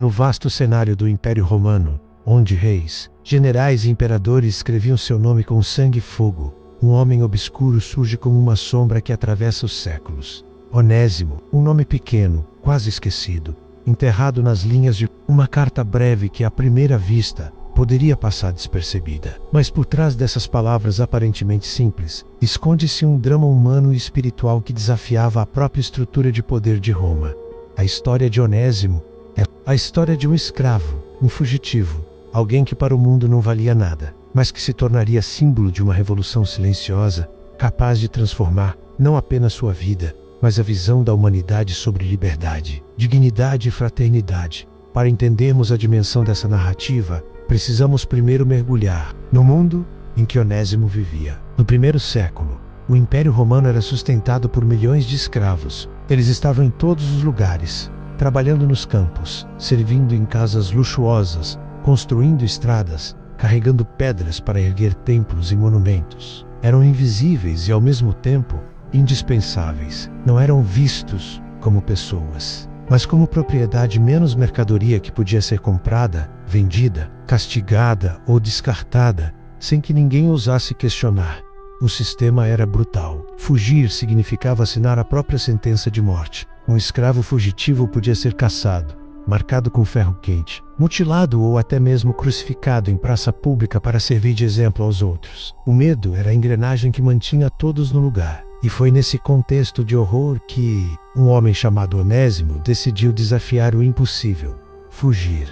No vasto cenário do Império Romano, onde reis, generais e imperadores escreviam seu nome com sangue e fogo, um homem obscuro surge como uma sombra que atravessa os séculos. Onésimo, um nome pequeno, quase esquecido, enterrado nas linhas de uma carta breve que à primeira vista poderia passar despercebida. Mas por trás dessas palavras aparentemente simples, esconde-se um drama humano e espiritual que desafiava a própria estrutura de poder de Roma. A história de Onésimo é a história de um escravo, um fugitivo, alguém que para o mundo não valia nada, mas que se tornaria símbolo de uma revolução silenciosa, capaz de transformar não apenas sua vida, mas a visão da humanidade sobre liberdade, dignidade e fraternidade. Para entendermos a dimensão dessa narrativa, precisamos primeiro mergulhar no mundo em que Onésimo vivia. No primeiro século, o Império Romano era sustentado por milhões de escravos. Eles estavam em todos os lugares, trabalhando nos campos, servindo em casas luxuosas, construindo estradas, carregando pedras para erguer templos e monumentos. Eram invisíveis e, ao mesmo tempo, indispensáveis. Não eram vistos como pessoas, mas como propriedade menos mercadoria que podia ser comprada, vendida, castigada ou descartada, sem que ninguém ousasse questionar. O sistema era brutal. Fugir significava assinar a própria sentença de morte. Um escravo fugitivo podia ser caçado, marcado com ferro quente, mutilado ou até mesmo crucificado em praça pública para servir de exemplo aos outros. O medo era a engrenagem que mantinha todos no lugar. E foi nesse contexto de horror que um homem chamado Onésimo decidiu desafiar o impossível: fugir.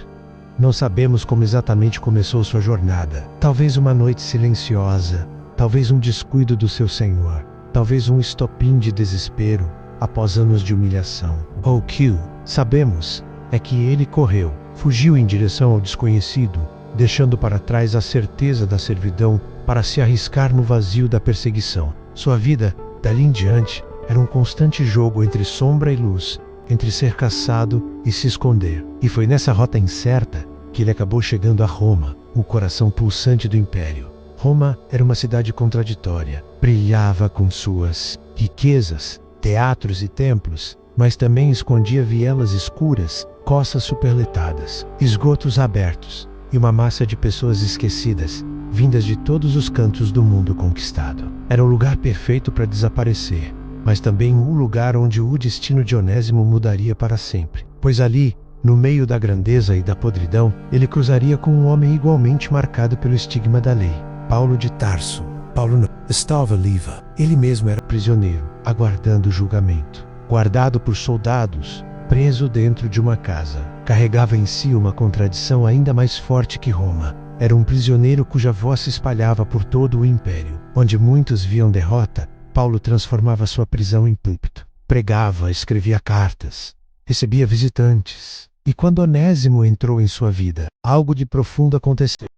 Não sabemos como exatamente começou sua jornada. Talvez uma noite silenciosa, talvez um descuido do seu senhor, talvez um estopim de desespero após anos de humilhação. O que sabemos é que ele correu, fugiu em direção ao desconhecido, deixando para trás a certeza da servidão para se arriscar no vazio da perseguição. Sua vida, dali em diante, era um constante jogo entre sombra e luz, entre ser caçado e se esconder. E foi nessa rota incerta que ele acabou chegando a Roma, o coração pulsante do Império. Roma era uma cidade contraditória. Brilhava com suas riquezas, teatros e templos, mas também escondia vielas escuras, coças superlotadas, esgotos abertos e uma massa de pessoas esquecidas, vindas de todos os cantos do mundo conquistado. Era o lugar perfeito para desaparecer, mas também um lugar onde o destino de Onésimo mudaria para sempre. Pois ali, no meio da grandeza e da podridão, ele cruzaria com um homem igualmente marcado pelo estigma da lei. Paulo de Tarso. Paulo não estava livre. Ele mesmo era prisioneiro, aguardando o julgamento. Guardado por soldados, preso dentro de uma casa. Carregava em si uma contradição ainda mais forte que Roma. Era um prisioneiro cuja voz se espalhava por todo o império. Onde muitos viam derrota, Paulo transformava sua prisão em púlpito. Pregava, escrevia cartas, recebia visitantes. E quando Onésimo entrou em sua vida, algo de profundo aconteceu.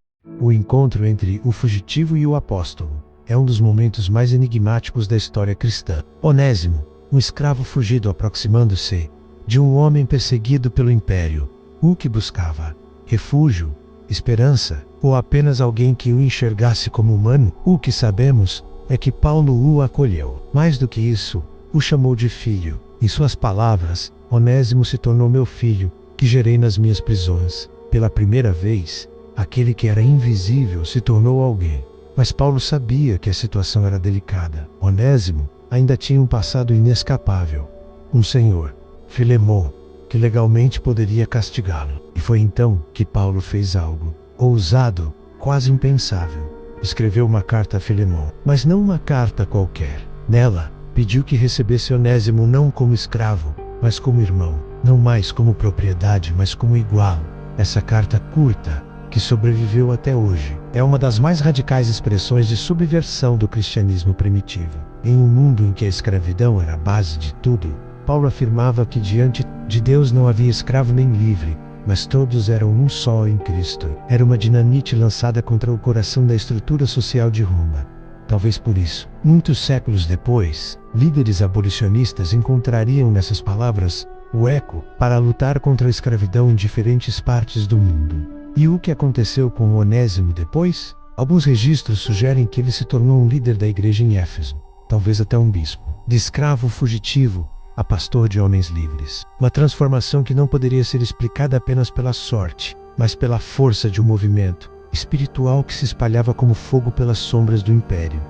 O encontro entre o fugitivo e o apóstolo é um dos momentos mais enigmáticos da história cristã. Onésimo, um escravo fugido aproximando-se de um homem perseguido pelo império. O que buscava? Refúgio? Esperança? Ou apenas alguém que o enxergasse como humano? O que sabemos é que Paulo o acolheu. Mais do que isso, o chamou de filho. Em suas palavras, Onésimo se tornou meu filho, que gerei nas minhas prisões. Pela primeira vez, aquele que era invisível se tornou alguém. Mas Paulo sabia que a situação era delicada. Onésimo ainda tinha um passado inescapável. Um senhor, Filemon, que legalmente poderia castigá-lo. E foi então que Paulo fez algo ousado, quase impensável. Escreveu uma carta a Filemon, mas não uma carta qualquer. Nela, pediu que recebesse Onésimo não como escravo, mas como irmão. Não mais como propriedade, mas como igual. Essa carta curta, que sobreviveu até hoje, é uma das mais radicais expressões de subversão do cristianismo primitivo. Em um mundo em que a escravidão era a base de tudo, Paulo afirmava que diante de Deus não havia escravo nem livre, mas todos eram um só em Cristo. Era uma dinamite lançada contra o coração da estrutura social de Roma. Talvez por isso, muitos séculos depois, líderes abolicionistas encontrariam nessas palavras o eco para lutar contra a escravidão em diferentes partes do mundo. E o que aconteceu com Onésimo depois? Alguns registros sugerem que ele se tornou um líder da igreja em Éfeso, talvez até um bispo. De escravo fugitivo, a pastor de homens livres. Uma transformação que não poderia ser explicada apenas pela sorte, mas pela força de um movimento espiritual que se espalhava como fogo pelas sombras do império.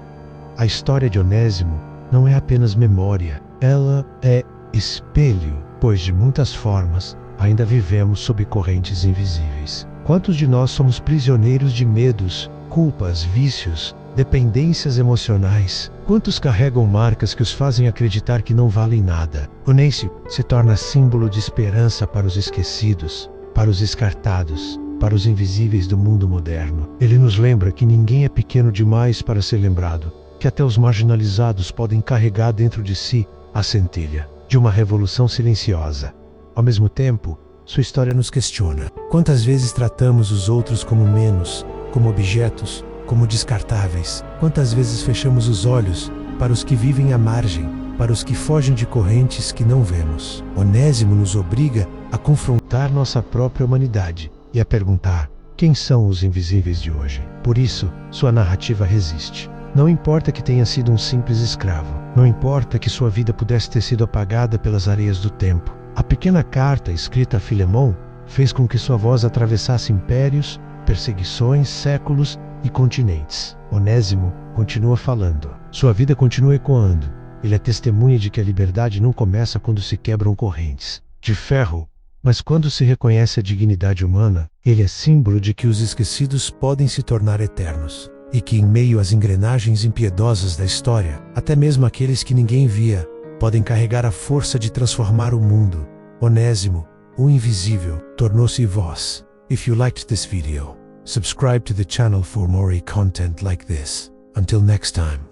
A história de Onésimo não é apenas memória, ela é espelho, pois de muitas formas ainda vivemos sob correntes invisíveis. Quantos de nós somos prisioneiros de medos, culpas, vícios, dependências emocionais? Quantos carregam marcas que os fazem acreditar que não valem nada? Onésimo se torna símbolo de esperança para os esquecidos, para os descartados, para os invisíveis do mundo moderno. Ele nos lembra que ninguém é pequeno demais para ser lembrado, que até os marginalizados podem carregar dentro de si a centelha de uma revolução silenciosa. Ao mesmo tempo, sua história nos questiona. Quantas vezes tratamos os outros como menos, como objetos, como descartáveis? Quantas vezes fechamos os olhos para os que vivem à margem, para os que fogem de correntes que não vemos? Onésimo nos obriga a confrontar nossa própria humanidade e a perguntar: quem são os invisíveis de hoje? Por isso, sua narrativa resiste. Não importa que tenha sido um simples escravo, não importa que sua vida pudesse ter sido apagada pelas areias do tempo. A pequena carta escrita a Filemão fez com que sua voz atravessasse impérios, perseguições, séculos e continentes. Onésimo continua falando. Sua vida continua ecoando. Ele é testemunha de que a liberdade não começa quando se quebram correntes de ferro, mas quando se reconhece a dignidade humana. Ele é símbolo de que os esquecidos podem se tornar eternos, e que em meio às engrenagens impiedosas da história, até mesmo aqueles que ninguém via, podem carregar a força de transformar o mundo. Onésimo, o invisível, tornou-se voz. If you liked this video, subscribe to the channel for more content like this. Until next time.